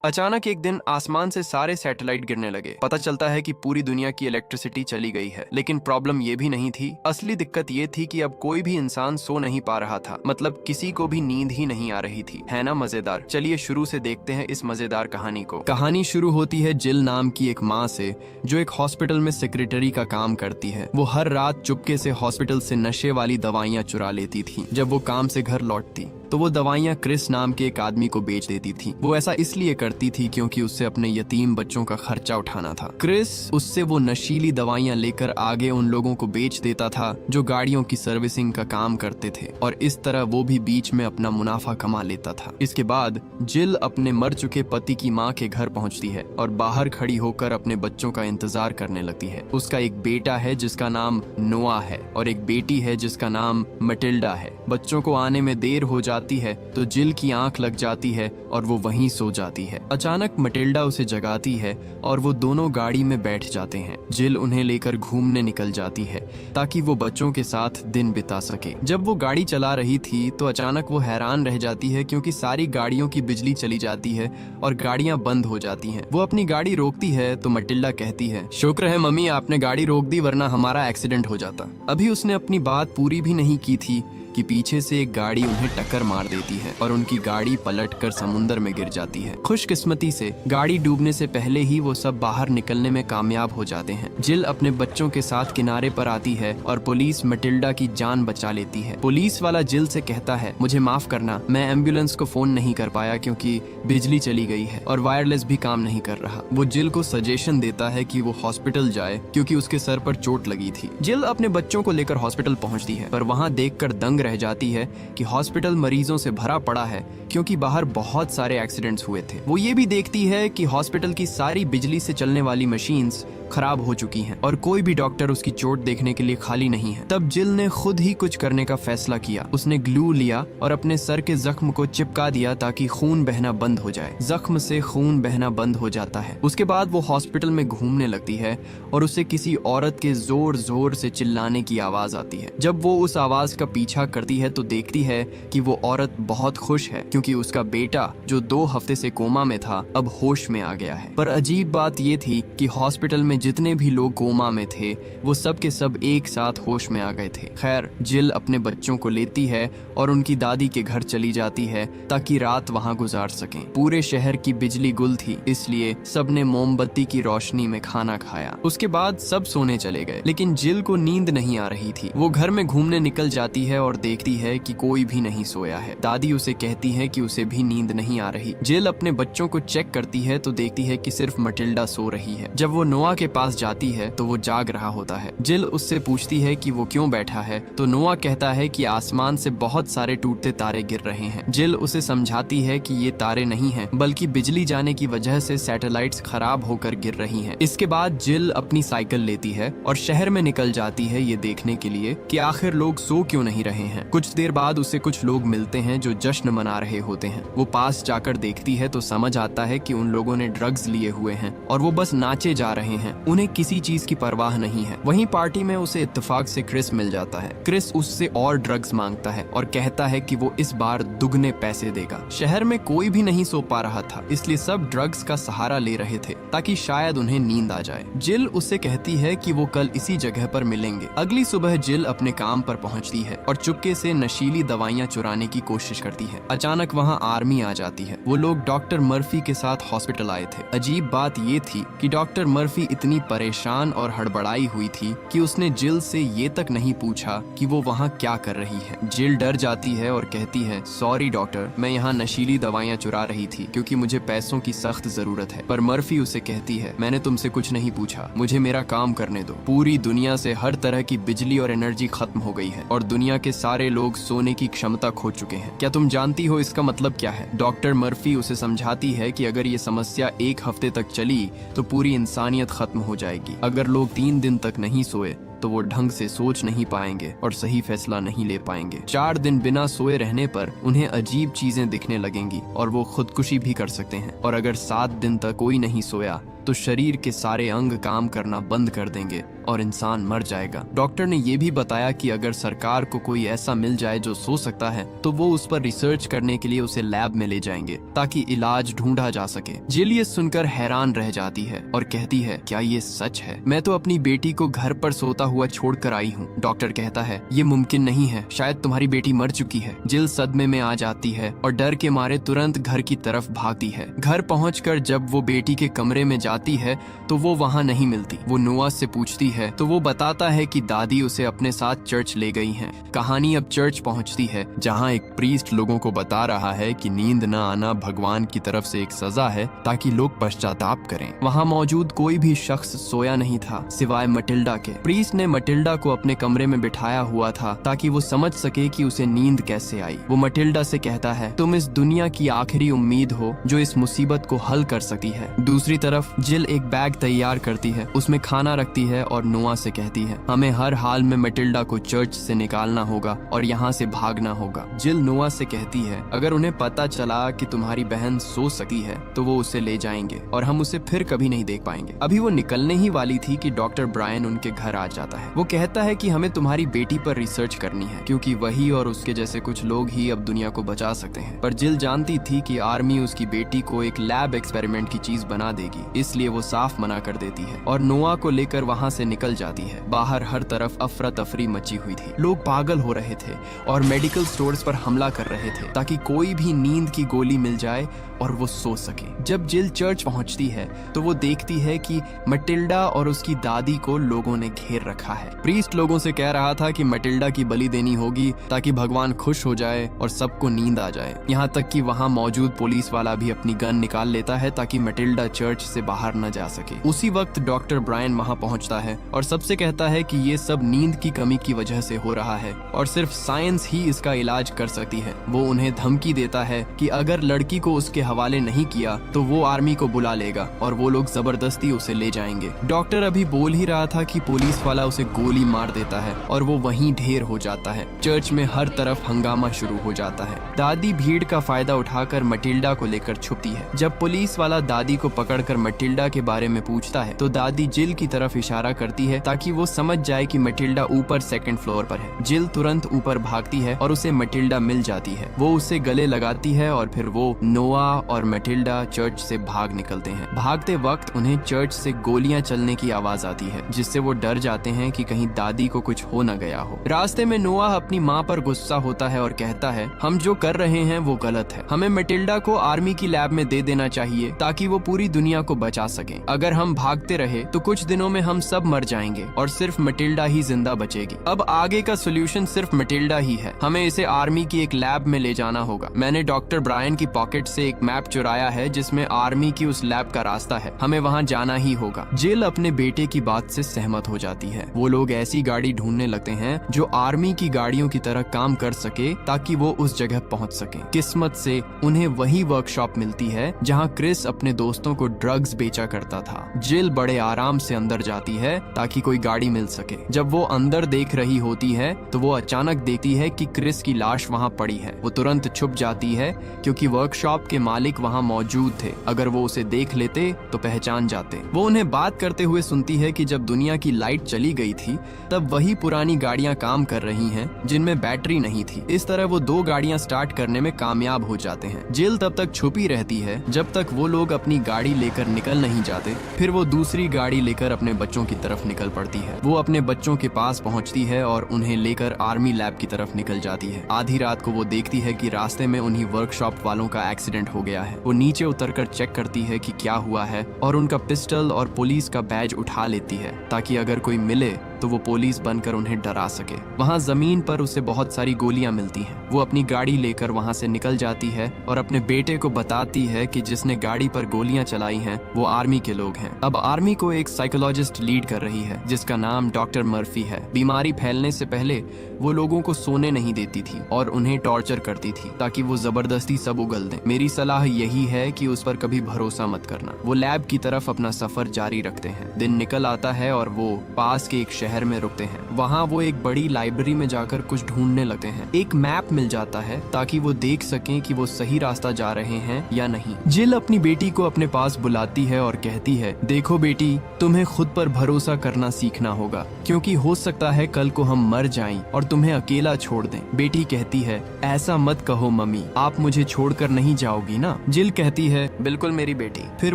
अचानक एक दिन आसमान से सारे सैटेलाइट गिरने लगे। पता चलता है कि पूरी दुनिया की इलेक्ट्रिसिटी चली गई है। लेकिन प्रॉब्लम ये भी नहीं थी। असली दिक्कत ये थी कि अब कोई भी इंसान सो नहीं पा रहा था। मतलब किसी को भी नींद ही नहीं आ रही थी। है ना मजेदार? चलिए शुरू से देखते हैं इस मजेदार कहानी को। कहानी शुरू होती है जिल नाम की एक माँ से, जो एक हॉस्पिटल में सेक्रेटरी का काम करती है। वो हर रात चुपके से हॉस्पिटल से नशे वाली दवाइयाँ चुरा लेती थी। जब वो काम से घर लौटती तो वो दवाइयाँ क्रिस नाम के एक आदमी को बेच देती थी। वो ऐसा इसलिए करती थी क्योंकि उससे अपने यतीम बच्चों का खर्चा उठाना था। क्रिस उससे वो नशीली दवाइयाँ लेकर आगे उन लोगों को बेच देता था जो गाड़ियों की सर्विसिंग का काम करते थे, और इस तरह वो भी बीच में अपना मुनाफा कमा लेता था। इसके बाद जिल अपने मर चुके पति की माँ के घर पहुंचती है और बाहर खड़ी होकर अपने बच्चों का इंतजार करने लगती है। उसका एक बेटा है जिसका नाम नोआ है और एक बेटी है जिसका नाम मटिल्डा है। बच्चों को आने में देर हो जाती है तो जिल की आंख लग जाती है और वो वहीं सो जाती है। अचानक मटिल्डा उसे जगाती है और वो दोनों गाड़ी में बैठ जाते हैं। जिल उन्हें लेकर घूमने निकल जाती है ताकि वो बच्चों के साथ दिन बिता सके। जब वो गाड़ी चला रही थी तो अचानक वो हैरान रह जाती है क्योंकि सारी गाड़ियों की बिजली चली जाती है और गाड़ियां बंद हो जाती हैं। वो अपनी गाड़ी रोकती है तो मटिल्डा कहती है, शुक्र है मम्मी आपने गाड़ी रोक दी, वरना हमारा एक्सीडेंट हो जाता। अभी उसने अपनी बात पूरी भी नहीं की थी कि पीछे से एक गाड़ी उन्हें टक्कर मार देती है और उनकी गाड़ी पलटकर समुद्र में गिर जाती है। खुशकिस्मती से गाड़ी डूबने से पहले ही वो सब बाहर निकलने में कामयाब हो जाते हैं। जिल अपने बच्चों के साथ किनारे पर आती है और पुलिस मटिल्डा की जान बचा लेती है। पुलिस वाला जिल से कहता है, मुझे माफ करना, मैं एम्बुलेंस को फोन नहीं कर पाया क्योंकि बिजली चली गई है और वायरलेस भी काम नहीं कर रहा। वो जिल को सजेशन देता है कि वो हॉस्पिटल जाए क्योंकि उसके सर पर चोट लगी थी। जिल अपने बच्चों को लेकर हॉस्पिटल पहुंचती है, पर वहां देखकर दंग रह जाती है कि हॉस्पिटल मरीजों से भरा पड़ा है क्योंकि बाहर बहुत सारे एक्सीडेंट्स हुए थे। वो ये भी देखती है कि हॉस्पिटल की सारी बिजली से चलने वाली मशीन्स खराब हो चुकी हैं और कोई भी डॉक्टर उसकी चोट देखने के लिए खाली नहीं है। तब जिल ने खुद ही कुछ करने का फैसला किया। उसने ग्लू लिया और अपने सर के जख्म को चिपका दिया ताकि खून बहना बंद हो जाए। जख्म से खून बहना बंद हो जाता है। उसके बाद वो हॉस्पिटल में घूमने लगती है और उसे किसी औरत के जोर जोर से चिल्लाने की आवाज आती है। जब वो उस आवाज का पीछा करती है तो देखती है कि वो औरत बहुत खुश है क्योंकि उसका बेटा जो 2 हफ्ते से कोमा में था अब होश में आ गया है। पर अजीब बात ये थी कि हॉस्पिटल में जितने भी लोग कोमा में थे वो सब के सब एक साथ होश में आ गए थे। खैर, जिल अपने बच्चों को लेती है और उनकी दादी के घर चली जाती है ताकि रात वहां गुजार सकें। पूरे शहर की बिजली गुल थी, इसलिए सबने मोमबत्ती की रोशनी में खाना खाया। उसके बाद सब सोने चले गए, लेकिन जिल को नींद नहीं आ रही थी। वो घर में घूमने निकल जाती है और देखती है कि कोई भी नहीं सोया है। दादी उसे कहती है कि उसे भी नींद नहीं आ रही। जिल अपने बच्चों को चेक करती है तो देखती है कि सिर्फ मटिल्डा सो रही है। जब वो नोआ के पास जाती है तो वो जाग रहा होता है। जिल उससे पूछती है कि वो क्यों बैठा है तो नोआ कहता है कि आसमान से बहुत सारे टूटते तारे गिर रहे हैं। जिल उसे समझाती है कि ये तारे नहीं हैं बल्कि बिजली जाने की वजह से सैटेलाइट्स खराब होकर गिर रही हैं। इसके बाद जिल अपनी साइकिल लेती है और शहर में निकल जाती है ये देखने के लिए कि आखिर लोग सो क्यों नहीं रहे हैं। कुछ देर बाद उसे कुछ लोग मिलते हैं जो जश्न मना रहे होते हैं। वो पास जाकर देखती है तो समझ आता है कि उन लोगों ने ड्रग्स लिए हुए हैं और वो बस नाचे जा रहे हैं। उन्हें किसी चीज की परवाह नहीं है। वहीं पार्टी में उसे इत्तेफाक से क्रिस मिल जाता है। क्रिस उससे और ड्रग्स मांगता है और कहता है कि वो इस बार दुगने पैसे देगा। शहर में कोई भी नहीं सो पा रहा था, इसलिए सब ड्रग्स का सहारा ले रहे थे ताकि शायद उन्हें नींद आ जाए। जिल उससे कहती है कि वो कल इसी जगह पर मिलेंगे। अगली सुबह जिल अपने काम पर पहुंचती है और चुपके से नशीली दवाइयां चुराने की कोशिश करती है। अचानक वहां आर्मी आ जाती है। वो लोग डॉक्टर मर्फी के साथ हॉस्पिटल आए थे। अजीब बात ये थी कि डॉक्टर मर्फी इतनी परेशान और हड़बड़ाई हुई थी कि उसने जिल से ये तक नहीं पूछा कि वो वहाँ क्या कर रही है। जिल डर जाती है और कहती है, सॉरी डॉक्टर, मैं यहाँ नशीली दवाइयाँ चुरा रही थी क्योंकि मुझे पैसों की सख्त जरूरत है। पर मर्फी उसे कहती है, मैंने तुमसे कुछ नहीं पूछा, मुझे मेरा काम करने दो। पूरी दुनिया से हर तरह की बिजली और एनर्जी खत्म हो गई है और दुनिया के सारे लोग सोने की क्षमता खो चुके हैं। क्या तुम जानती हो इसका मतलब क्या है? डॉक्टर मर्फी उसे समझाती है कि अगर ये समस्या 1 हफ्ते तक चली तो पूरी इंसानियत खत्म हो जाएगी। अगर लोग 3 दिन तक नहीं सोए तो वो ढंग से सोच नहीं पाएंगे और सही फैसला नहीं ले पाएंगे। 4 दिन बिना सोए रहने पर उन्हें अजीब चीजें दिखने लगेंगी और वो खुदकुशी भी कर सकते हैं। और अगर 7 दिन तक कोई नहीं सोया तो शरीर के सारे अंग काम करना बंद कर देंगे और इंसान मर जाएगा। डॉक्टर ने यह भी बताया कि अगर सरकार को कोई ऐसा मिल जाए जो सो सकता है तो वो उस पर रिसर्च करने के लिए उसे लैब में ले जाएंगे ताकि इलाज ढूंढा जा सके। जिल ये सुनकर हैरान रह जाती है और कहती है, क्या ये सच है? मैं तो अपनी बेटी को घर पर सोता हुआ छोड़कर आई हूँ। डॉक्टर कहता है, ये मुमकिन नहीं है, शायद तुम्हारी बेटी मर चुकी है। जिल सदमे में आ जाती है और डर के मारे तुरंत घर की तरफ भागती है। घर पहुंचकर जब वो बेटी के कमरे में जाती है तो वो वहाँ नहीं मिलती। वो नोआ से पूछती है तो वो बताता है कि दादी उसे अपने साथ चर्च ले गई हैं। कहानी अब चर्च पहुंचती है जहाँ एक प्रीस्ट लोगों को बता रहा है कि नींद न आना भगवान की तरफ से एक सजा है ताकि लोग पश्चाताप करें। वहाँ मौजूद कोई भी शख्स सोया नहीं था सिवाय मटिल्डा के। प्रीस्ट ने मटिल्डा को अपने कमरे में बिठाया हुआ था ताकि वो समझ सके कि उसे नींद कैसे आई। वो मटिल्डा से कहता है, तुम इस दुनिया की आखिरी उम्मीद हो जो इस मुसीबत को हल कर सकती है। दूसरी तरफ जिल एक बैग तैयार करती है, उसमें खाना रखती है और नोआ से कहती है, हमें हर हाल में मटिल्डा को चर्च से निकालना होगा और यहाँ से भागना होगा। जिल नोआ से कहती है, अगर उन्हें पता चला कि तुम्हारी बहन सो सकती है तो वो उसे ले जाएंगे और हम उसे फिर कभी नहीं देख पाएंगे। अभी वो निकलने ही वाली थी कि डॉक्टर ब्रायन उनके घर आ जाता है। वो कहता है कि हमें तुम्हारी बेटी पर रिसर्च करनी है क्योंकि वही और उसके जैसे कुछ लोग ही अब दुनिया को बचा सकते हैं। पर जिल जानती थी कि आर्मी उसकी बेटी को एक लैब एक्सपेरिमेंट की चीज बना देगी, इसलिए वो साफ मना कर देती है और नोआ को लेकर वहाँ से निकल जाती है। बाहर हर तरफ अफरा तफरी मची हुई थी। लोग पागल हो रहे थे और मेडिकल स्टोर्स पर हमला कर रहे थे ताकि कोई भी नींद की गोली मिल जाए और वो सो सके। जब जिल चर्च पहुंचती है तो वो देखती है कि मटिल्डा और उसकी दादी को लोगों ने घेर रखा है। प्रीस्ट लोगों से कह रहा था कि मटिल्डा की बलि देनी होगी ताकि भगवान खुश हो जाए और सबको नींद आ जाए। यहाँ तक कि वहाँ मौजूद पुलिस वाला भी अपनी गन निकाल लेता है ताकि मटिल्डा चर्च से बाहर न जा सके। उसी वक्त डॉक्टर ब्रायन वहाँ पहुँचता है और सबसे कहता है कि ये सब नींद की कमी की वजह से हो रहा है और सिर्फ साइंस ही इसका इलाज कर सकती है। वो उन्हें धमकी देता है कि अगर लड़की को उसके हवाले नहीं किया तो वो आर्मी को बुला लेगा और वो लोग जबरदस्ती उसे ले जाएंगे। डॉक्टर अभी बोल ही रहा था कि पुलिस वाला उसे गोली मार देता है और वो वहीं ढेर हो जाता है। चर्च में हर तरफ हंगामा शुरू हो जाता है। दादी भीड़ का फायदा उठाकर मटिल्डा को लेकर छुपती है। जब पुलिस वाला दादी को पकड़कर मटिल्डा के बारे में पूछता है तो दादी जिल की तरफ इशारा करती है ताकि वो समझ जाए कि मटिल्डा ऊपर सेकंड फ्लोर पर है। जिल तुरंत ऊपर भागती है और उसे मटिल्डा मिल जाती है। वो उसे गले लगाती है और फिर वो नोआ और मटिल्डा चर्च से भाग निकलते हैं। भागते वक्त उन्हें चर्च से गोलियां चलने की आवाज आती है जिससे वो डर जाते हैं कि कहीं दादी को कुछ हो न गया हो। रास्ते में नोआ अपनी माँ पर गुस्सा होता है और कहता है, हम जो कर रहे हैं वो गलत है। हमें मटिल्डा को आर्मी की लैब में दे देना चाहिए ताकि वो पूरी दुनिया को बचा सके। अगर हम भागते रहे तो कुछ दिनों में हम सब मर जाएंगे और सिर्फ मटिल्डा ही जिंदा बचेगी। अब आगे का सोल्यूशन सिर्फ मटिल्डा ही है। हमें इसे आर्मी की एक लैब में ले जाना होगा। मैंने डॉक्टर ब्रायन की पॉकेट से एक मैप चुराया है जिसमें आर्मी की उस लैब का रास्ता है। हमें वहाँ जाना ही होगा। जिल अपने बेटे की बात से सहमत हो जाती है। वो लोग ऐसी गाड़ी ढूंढने लगते हैं जो आर्मी की गाड़ियों की तरह काम कर सके ताकि वो उस जगह पहुँच सके। किस्मत से उन्हें वही वर्कशॉप मिलती है जहाँ क्रिस अपने दोस्तों को ड्रग्स बेचा करता था। जिल बड़े आराम से अंदर जाती है ताकि कोई गाड़ी मिल सके। जब वो अंदर देख रही होती है तो वो अचानक देखती है कि क्रिस की लाश वहाँ पड़ी है। वो तुरंत छुप जाती है क्योंकि वर्कशॉप के मालिक वहाँ मौजूद थे। अगर वो उसे देख लेते तो पहचान जाते। वो उन्हें बात करते हुए सुनती है कि जब दुनिया की लाइट चली गई थी तब वही पुरानी गाड़ियां काम कर रही हैं जिनमें बैटरी नहीं थी। इस तरह वो 2 गाड़ियां स्टार्ट करने में कामयाब हो जाते हैं। जिल तब तक छुपी रहती है जब तक वो लोग अपनी गाड़ी लेकर निकल नहीं जाते। फिर वो दूसरी गाड़ी लेकर अपने बच्चों की तरफ निकल पड़ती है। वो अपने बच्चों के पास पहुंचती है और उन्हें लेकर आर्मी लैब की तरफ निकल जाती है। आधी रात को वो देखती है कि रास्ते में उन्हीं वर्कशॉप वालों का एक्सीडेंट हो गया है। वो नीचे उतरकर चेक करती है कि क्या हुआ है और उनका पिस्टल और पुलिस का बैज उठा लेती है ताकि अगर कोई मिले तो वो पुलिस बनकर उन्हें डरा सके। वहाँ जमीन पर उसे बहुत सारी गोलियां मिलती हैं। वो अपनी गाड़ी लेकर वहाँ से निकल जाती है और अपने बेटे को बताती है कि जिसने गाड़ी पर गोलियां चलाई हैं वो आर्मी के लोग हैं। अब आर्मी को एक साइकोलॉजिस्ट लीड कर रही है जिसका नाम डॉक्टर मर्फी है। बीमारी फैलने से पहले वो लोगों को सोने नहीं देती थी और उन्हें टॉर्चर करती थी ताकि वो जबरदस्ती सब उगल दें। मेरी सलाह यही है कि उस पर कभी भरोसा मत करना। वो लैब की तरफ अपना सफर जारी रखते हैं। दिन निकल आता है और वो पास के एक शहर में रुकते हैं। वहाँ वो एक बड़ी लाइब्रेरी में जाकर कुछ ढूंढने लगते हैं। एक मैप मिल जाता है ताकि वो देख सकें कि वो सही रास्ता जा रहे हैं या नहीं। जिल अपनी बेटी को अपने पास बुलाती है और कहती है, देखो बेटी, तुम्हें खुद पर भरोसा करना सीखना होगा, क्योंकि हो सकता है कल को हम मर जाएं और तुम्हें अकेला छोड़ दें। बेटी कहती है, ऐसा मत कहो मम्मी, आप मुझे छोड़कर नहीं जाओगी ना। जिल कहती है, बिल्कुल मेरी बेटी। फिर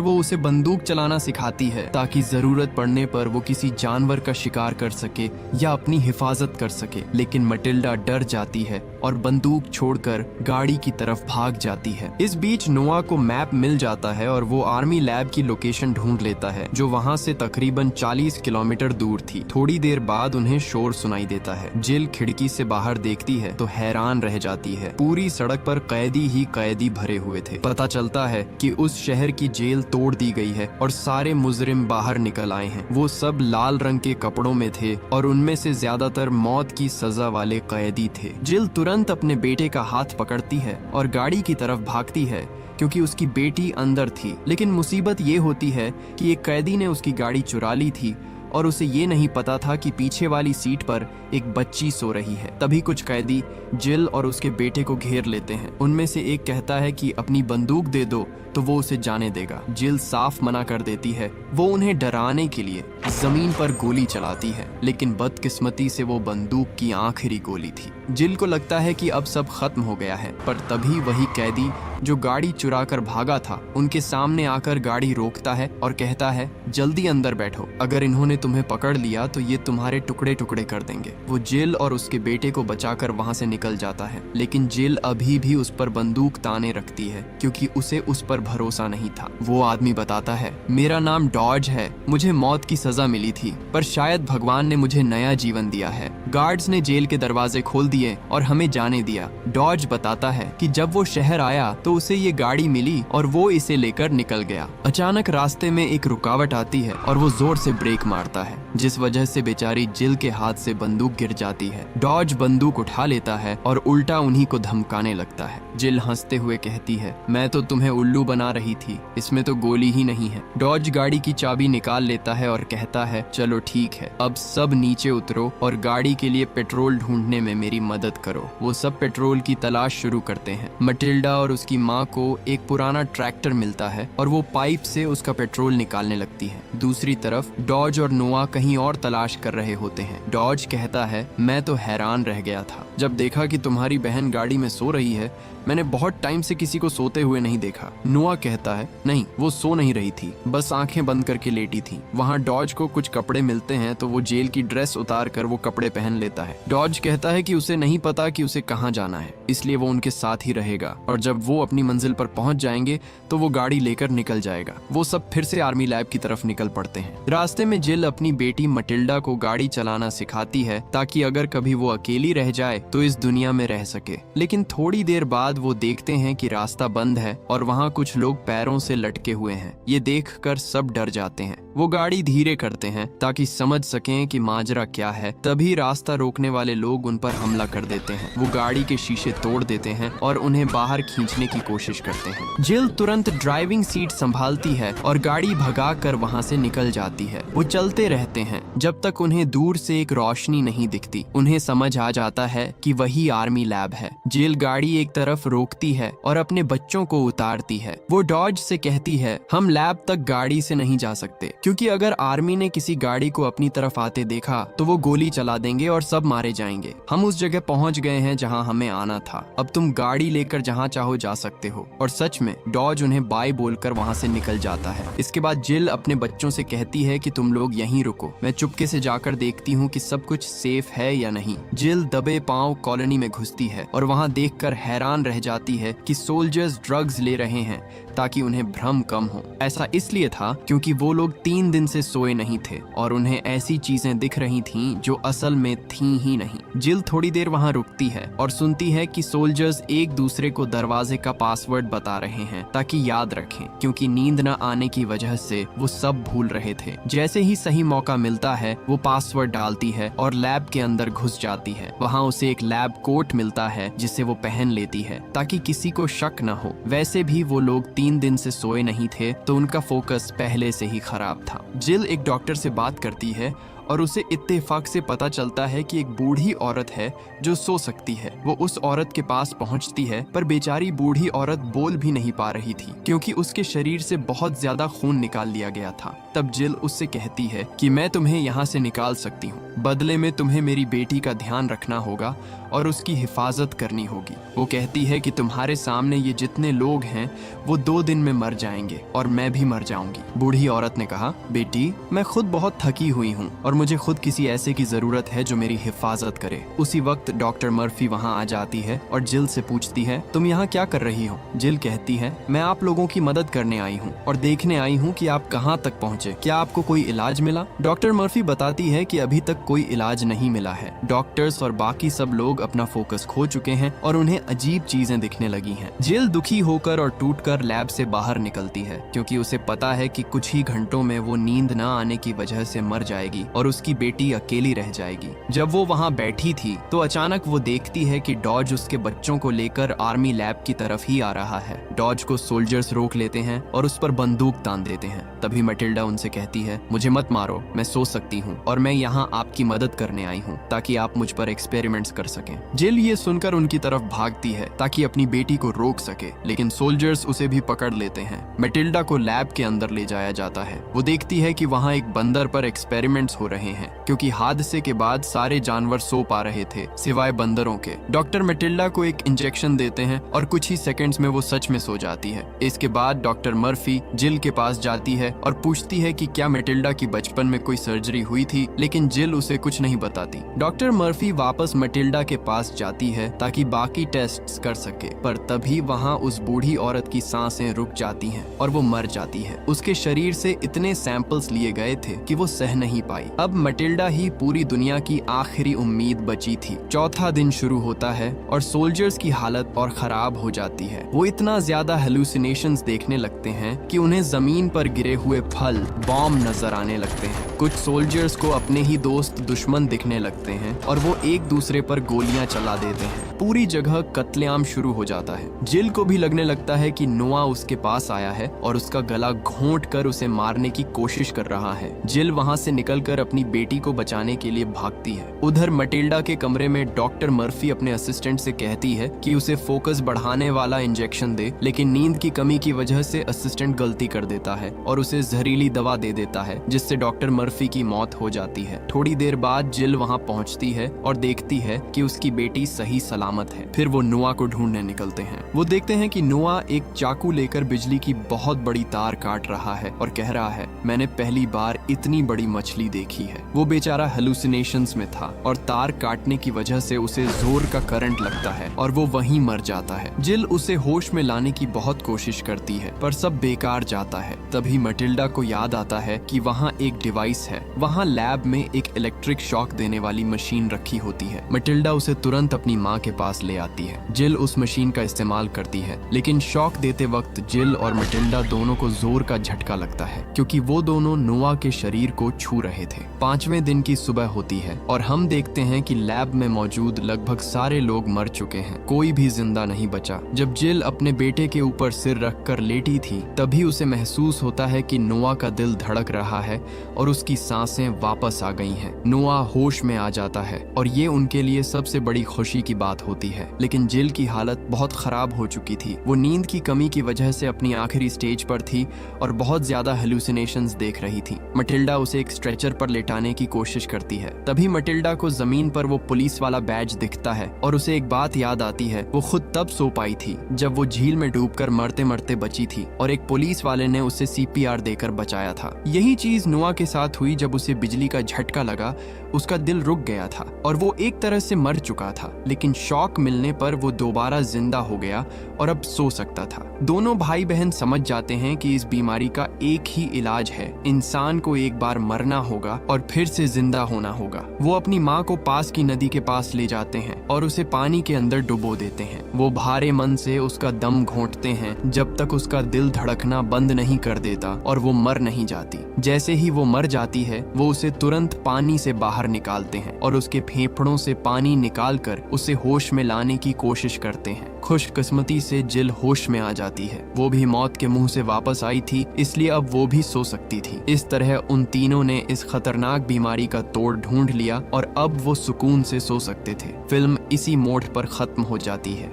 वो उसे बंदूक चलाना सिखाती है ताकि जरूरत पड़ने पर वो किसी जानवर का शिकार कर सके या अपनी हिफाजत कर सके। लेकिन मटिल्डा डर जाती है और बंदूक छोड़कर गाड़ी की तरफ भाग जाती है। इस बीच नोआ को मैप मिल जाता है और वो आर्मी लैब की लोकेशन ढूंढ लेता है, जो वहाँ से तकरीबन 40 किलोमीटर दूर थी। थोड़ी देर बाद उन्हें शोर सुनाई देता है। जिल खिड़की से बाहर देखती है तो हैरान रह जाती है। पूरी सड़क पर कैदी ही कैदी भरे हुए थे। पता चलता है कि उस शहर की जेल तोड़ दी गई है और सारे मुजरिम बाहर निकल आए हैं। वो सब लाल रंग के कपड़ों में थे और उनमें से ज्यादातर मौत की सजा वाले कैदी थे। जिल तुरंत अपने बेटे का हाथ पकड़ती है और गाड़ी की तरफ भागती है, क्योंकि उसकी बेटी अंदर थी। लेकिन मुसीबत ये होती है कि एक कैदी ने उसकी गाड़ी चुरा ली थी और उसे ये नहीं पता था कि पीछे वाली सीट पर एक बच्ची सो रही है। तभी कुछ कैदी जिल और उसके बेटे को घेर लेते हैं। उनमें से एक कहता है कि अपनी बंदूक दे दो तो वो उसे जाने देगा। जिल साफ मना कर देती है। वो उन्हें डराने के लिए जमीन पर गोली चलाती है, लेकिन बदकिस्मती से वो बंदूक की आखिरी गोली थी। जिल को लगता है कि अब सब खत्म हो गया है, पर तभी वही कैदी जो गाड़ी चुरा कर भागा था उनके सामने आकर गाड़ी रोकता है और कहता है, जल्दी अंदर बैठो, अगर इन्होंने तुम्हें पकड़ लिया तो ये तुम्हारे टुकड़े टुकड़े कर देंगे। वो जिल और उसके बेटे को बचाकर वहाँ से निकल जाता है, लेकिन जिल अभी भी उस पर बंदूक ताने रखती है, क्योंकि उसे उस पर भरोसा नहीं था। वो आदमी बताता है, मेरा नाम डॉज है, मुझे मौत की सजा मिली थी, पर शायद भगवान ने मुझे नया जीवन दिया है। गार्ड्स ने जेल के दरवाजे खोल दिए और हमें जाने दिया। डॉज बताता है कि जब वो शहर आया तो उसे ये गाड़ी मिली और वो इसे लेकर निकल गया। अचानक रास्ते में एक रुकावट आती है और वो जोर से ब्रेक मारता है, जिस वजह से बेचारी जिल के हाथ से बंदूक गिर जाती है। डॉज बंदूक उठा लेता है और उल्टा उन्हीं को धमकाने लगता है। जिल हंसते हुए कहती है, मैं तो तुम्हें उल्लू बना रही थी, इसमें तो गोली ही नहीं है। डॉज गाड़ी की चाबी निकाल लेता है और कहता है, चलो ठीक है, अब सब नीचे उतरो और गाड़ी के लिए पेट्रोल ढूंढने में मेरी मदद करो। वो सब पेट्रोल की तलाश शुरू करते हैं। मटिल्डा और उसकी माँ को एक पुराना ट्रैक्टर मिलता है और वो पाइप से उसका पेट्रोल निकालने लगती है। दूसरी तरफ डॉज और नोआ कहीं और तलाश कर रहे होते हैं। डॉज कहता है, मैं तो हैरान रह गया था जब देखा कि तुम्हारी बहन गाड़ी में सो रही है। मैंने बहुत टाइम से किसी को सोते हुए नहीं देखा। नोआ कहता है, नहीं, वो सो नहीं रही थी, बस आंखें बंद करके लेटी थी। वहाँ डॉज को कुछ कपड़े मिलते हैं तो वो जेल की ड्रेस उतार कर वो कपड़े पहन लेता है। डॉज कहता है कि उसे नहीं पता कि उसे कहाँ जाना है, इसलिए वो उनके साथ ही रहेगा और जब वो अपनी मंजिल पर पहुंच जाएंगे तो वो गाड़ी लेकर निकल जाएगा। वो सब फिर से आर्मी लैब की तरफ निकल पड़ते हैं। रास्ते में जिल अपनी बेटी मटिल्डा को गाड़ी चलाना सिखाती है ताकि अगर कभी वो अकेली रह जाए तो इस दुनिया में रह सके। लेकिन थोड़ी देर बाद वो देखते हैं कि रास्ता बंद है और वहाँ कुछ लोग पैरों से लटके हुए हैं। ये देखकर सब डर जाते हैं। वो गाड़ी धीरे करते हैं ताकि समझ सकें कि माजरा क्या है। तभी रास्ता रोकने वाले लोग उन पर हमला कर देते हैं। वो गाड़ी के शीशे तोड़ देते हैं और उन्हें बाहर खींचने की कोशिश करते हैं। जिल तुरंत ड्राइविंग सीट संभालती है और गाड़ी भगाकर वहाँ से निकल जाती है। वो चलते रहते हैं जब तक उन्हें दूर से एक रोशनी नहीं दिखती। उन्हें समझ आ जाता है कि वही आर्मी लैब है। जिल गाड़ी एक तरफ रोकती है और अपने बच्चों को उतारती है। वो डॉज से कहती है, हम लैब तक गाड़ी से नहीं जा सकते, क्योंकि अगर आर्मी ने किसी गाड़ी को अपनी तरफ आते देखा तो वो गोली चला देंगे और सब मारे जाएंगे। हम उस जगह पहुंच गए हैं जहां हमें आना था। अब तुम गाड़ी लेकर जहां चाहो जा सकते हो। और सच में डॉज उन्हें बाय बोलकर वहां से निकल जाता है। इसके बाद जिल अपने बच्चों से कहती है कि तुम लोग यहीं रुको, मैं चुपके से जाकर देखती हूँ कि सब कुछ सेफ है या नहीं। जिल दबे पांव कॉलोनी में घुसती है और वहाँ देखकर हैरान रह जाती है कि सोल्जर्स ड्रग्स ले रहे हैं ताकि उन्हें भ्रम कम हो। ऐसा इसलिए था क्योंकि वो लोग 3 दिन से सोए नहीं थे और उन्हें ऐसी चीजें दिख रही थीं जो असल में थीं ही नहीं। जिल थोड़ी देर वहां रुकती है और सुनती है कि सोल्जर्स एक दूसरे को दरवाजे का पासवर्ड बता रहे हैं ताकि याद रखें, क्योंकि नींद न आने की वजह से वो सब भूल रहे थे। जैसे ही सही मौका मिलता है वो पासवर्ड डालती है और लैब के अंदर घुस जाती है। वहाँ उसे एक लैब कोट मिलता है जिसे वो पहन लेती है ताकि किसी को शक न हो। वैसे भी वो लोग 3 दिन से सोए नहीं थे तो उनका फोकस पहले से ही खराब था। जिल एक डॉक्टर से बात करती है और उसे इत्तेफाक से पता चलता है कि एक बूढ़ी औरत है जो सो सकती है। वो उस औरत के पास पहुंचती है, पर बेचारी बूढ़ी औरत बोल भी नहीं पा रही थी क्योंकि उसके शरीर से बहुत ज्यादा खून निकाल लिया गया था। तब जिल उससे कहती है कि मैं तुम्हें यहाँ से निकाल सकती हूँ, बदले में तुम्हें मेरी बेटी का ध्यान रखना होगा और उसकी हिफाजत करनी होगी। वो कहती है कि तुम्हारे सामने ये जितने लोग हैं वो 2 दिन में मर जाएंगे और मैं भी मर जाऊंगी। बूढ़ी औरत ने कहा, बेटी मैं खुद बहुत थकी हुई हूँ और मुझे खुद किसी ऐसे की जरूरत है जो मेरी हिफाजत करे। उसी वक्त डॉक्टर मर्फी वहाँ आ जाती है और जिल से पूछती है, तुम यहाँ क्या कर रही हो? जिल कहती है, मैं आप लोगों की मदद करने आई हूँ और देखने आई हूँ कि आप कहाँ तक पहुँचे। क्या आपको कोई इलाज मिला? डॉक्टर मर्फी बताती है कि अभी तक कोई इलाज नहीं मिला है। डॉक्टर्स और बाकी सब लोग अपना फोकस खो चुके हैं और उन्हें अजीब चीजें दिखने लगी हैं। जिल दुखी होकर और टूटकर लैब से बाहर निकलती है क्योंकि उसे पता है कि कुछ ही घंटों में वो नींद न आने की वजह से मर जाएगी और उसकी बेटी अकेली रह जाएगी। जब वो वहाँ बैठी थी तो अचानक वो देखती है कि डॉज उसके बच्चों को लेकर आर्मी लैब की तरफ ही आ रहा है। डॉज को सोल्जर्स रोक लेते हैं और उस पर बंदूक तान देते हैं। तभी मटिल्डा उनसे कहती है, मुझे मत मारो, मैं सो सकती हूँ और मैं यहाँ आपकी मदद करने आई हूँ ताकि आप मुझ पर एक्सपेरिमेंट्स कर सकें। जिल ये सुनकर उनकी तरफ भागती है ताकि अपनी बेटी को रोक सके, लेकिन सोल्जर्स उसे भी पकड़ लेते हैं। मटिल्डा को लैब के अंदर ले जाया जाता है। वो देखती है कि वहाँ एक बंदर पर एक्सपेरिमेंट्स हो रहे हैं क्योंकि हादसे के बाद सारे जानवर सो पा रहे थे सिवाय बंदरों के। डॉक्टर मटिल्डा को एक इंजेक्शन देते हैं और कुछ ही सेकंड्स में वो सच में सो जाती है। इसके बाद डॉक्टर मर्फी जिल के पास जाती है और पूछती है कि क्या मटिल्डा की बचपन में कोई सर्जरी हुई थी, लेकिन जिल उसे कुछ नहीं बताती। डॉक्टर मर्फी वापस मटिल्डा के पास जाती है ताकि बाकी टेस्ट्स कर सके, पर तभी वहाँ उस बूढ़ी औरत की सांसें रुक जाती हैं और वो मर जाती है। उसके शरीर से इतने सैंपल्स लिए गए थे कि वो सह नहीं पाई। अब मटिल्डा ही पूरी दुनिया की आखिरी उम्मीद बची थी। चौथा दिन शुरू होता है और सोल्जर्स की हालत और खराब हो जाती है। वो इतना ज्यादा हेलुसिनेशंस देखने लगते हैं कि उन्हें जमीन पर गिरे हुए फल, बॉम्ब नजर आने लगते हैं। कुछ सोल्जर्स को अपने ही दोस्त दुश्मन दिखने लगते हैं और वो एक दूसरे पर गोलियां चला देते हैं। पूरी जगह कत्लेआम शुरू हो जाता है। जिल को भी लगने लगता है कि नोआ उसके पास आया है और उसका गला घोंट कर उसे मारने की कोशिश कर रहा है। जिल वहां से निकलकर अपनी बेटी को बचाने के लिए भागती है। उधर मटिल्डा के कमरे में डॉक्टर मर्फी अपने असिस्टेंट से कहती है कि उसे फोकस बढ़ाने वाला इंजेक्शन दे, लेकिन नींद की कमी की वजह से असिस्टेंट गलती कर देता है और उसे जहरीली दवा दे देता है, जिससे डॉक्टर मर्फी की मौत हो जाती है। थोड़ी देर बाद जिल वहां पहुंचती है और देखती है कि उसकी बेटी सही सलामत है। फिर वो नोआ को ढूंढने निकलते हैं। वो देखते हैं कि नोआ एक चाकू लेकर बिजली की बहुत बड़ी तार काट रहा है और कह रहा है, मैंने पहली बार इतनी बड़ी मछली देखी है। वो बेचारा हेलुसिनेशंस में था और तार काटने की वजह से उसे जोर का करंट लगता है और वो वहीं मर जाता है। जिल उसे होश में लाने की बहुत कोशिश करती है पर सब बेकार जाता है। तभी मटिल्डा को याद आता है कि वहाँ एक डिवाइस है। वहाँ लैब में एक इलेक्ट्रिक शॉक देने वाली मशीन रखी होती है। मटिल्डा उसे तुरंत अपनी माँ के पास ले आती है। जिल उस मशीन का इस्तेमाल करती है, लेकिन शॉक देते वक्त जिल और मटिल्डा दोनों को जोर का झटका लगता है क्योंकि वो दोनों नोआ के शरीर को छू रहे थे। 5वें दिन की सुबह होती है और हम देखते हैं कि लैब में मौजूद लगभग सारे लोग मर चुके हैं, कोई भी जिंदा नहीं बचा। जब जिल अपने बेटे के ऊपर सिर रखकर लेटी थी तभी उसे महसूस होता है कि नोआ का दिल धड़क रहा है और उसकी सांसें वापस आ गई हैं। नोआ होश में आ जाता है और ये उनके लिए सबसे बड़ी खुशी की बात होती है, लेकिन जिल की हालत बहुत खराब हो चुकी थी। वो नींद की कमी की वजह से अपनी आखिरी स्टेज पर थी और बहुत ज्यादा हेलुसिनेशंस देख रही थी। मटिल्डा उसे एक स्ट्रेचर पर लेटाने की कोशिश करती है। तभी मटिल्डा को जमीन पर वो पुलिस वाला बैज दिखता है और उसे एक बात याद आती है। वो खुद तब सो पाई थी जब वो झील में डूबकर मरते मरते बची थी और एक पुलिस वाले ने उसे CPR देकर बचाया था। यही चीज नोआ के साथ हुई जब उसे बिजली का झटका लगा। उसका दिल रुक गया था और वो एक तरह से मर चुका था, लेकिन शॉक मिलने पर वो दोबारा जिंदा हो गया और अब सो सकता था। दोनों भाई बहन समझ जाते हैं कि इस बीमारी का एक ही इलाज है, इंसान को एक बार मरना होगा और फिर से जिंदा होना होगा। वो अपनी माँ को पास की नदी के पास ले जाते हैं और उसे पानी के अंदर डुबो देते हैं। वो भारे मन से उसका दम घोंटते हैं जब तक उसका दिल धड़कना बंद नहीं कर देता और वो मर नहीं जाती। जैसे ही वो मर जाती है वो उसे तुरंत पानी से बाहर निकालते हैं और उसके फेफड़ों से पानी निकालकर उसे होश होश में लाने की कोशिश करते हैं। खुशकिस्मती से जिल होश में आ जाती है। वो भी मौत के मुंह से वापस आई थी, इसलिए अब वो भी सो सकती थी। इस तरह उन तीनों ने इस खतरनाक बीमारी का तोड़ ढूंढ लिया और अब वो सुकून से सो सकते थे। फिल्म इसी मोड़ पर खत्म हो जाती है।